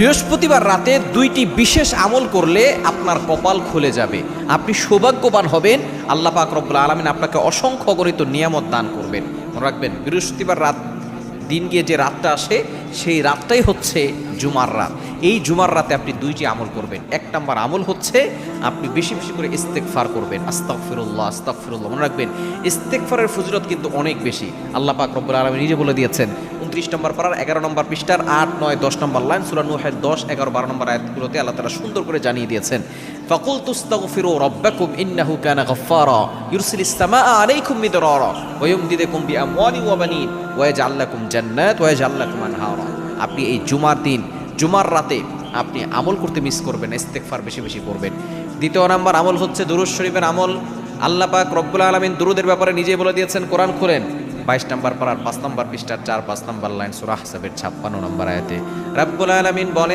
বৃহস্পতিবার রাতে দুইটি বিশেষ আমল করলে আপনার কপাল খুলে যাবে, আপনি সৌভাগ্যবান হবেন। আল্লাহ পাক রব্বুল আলামিন আপনাকে অসংখ্য অগণিত নিয়ামত দান করবেন। মনে রাখবেন, বৃহস্পতিবার রাত দিন গিয়ে যে রাতটা আসে সেই রাতটাই হচ্ছে জুমার রাত। এই জুমার রাতে আপনি দুইটি আমল করবেন। এক নম্বর আমল হচ্ছে আপনি বেশি বেশি করে ইস্তেগফার করবেন, আস্তাগফিরুল্লাহ আস্তাগফিরুল্লাহ। মনে রাখবেন, ইস্তেগফারের ফজিলত কিন্তু অনেক বেশি। আল্লাহ পাক রব্বুল আলামিন নিজে বলে দিয়েছেন 29 নম্বর পারার 11 নম্বর পৃষ্ঠার 8, 9, 10 নম্বর লাইন সূরা নূহের 10, 11, 12 নম্বর আয়াতগুলোতে আল্লাহ তাআলা সুন্দর করে জানিয়ে দিয়েছেন, ফাকুলতু আস্তাগফিরু রাব্বাকুম ইন্নাহু কানা গাফফারা ইউরসিলিস সামাআ আলাইকুম মিদরারা ওয়া ইউমদিদুকুম বিআমওয়ালিন ওয়া বানিন ওয়া ইয়াজআল লাকুম জান্নাত ওয়া ইয়াজআল লাকুম আনহারা। আপনি এই জুমার দিন, জুমার রাতে আপনি আমল করতে মিস করবেন, ইস্তেগফার বেশি বেশি করবেন। দ্বিতীয় নাম্বার আমল হচ্ছে দুরূদ শরীফের আমল। আল্লাহ পাক রব্বুল আলামিন দুরূদের ব্যাপারে নিজেই বলে দিয়েছেন, কোরআন খোলেন 22 নম্বর পারার 5 নম্বর পৃষ্ঠার 4, 5 নম্বর লাইন সূরা আহজাবের 56 নম্বর আয়াতে রব্বুল আলামিন বলেন,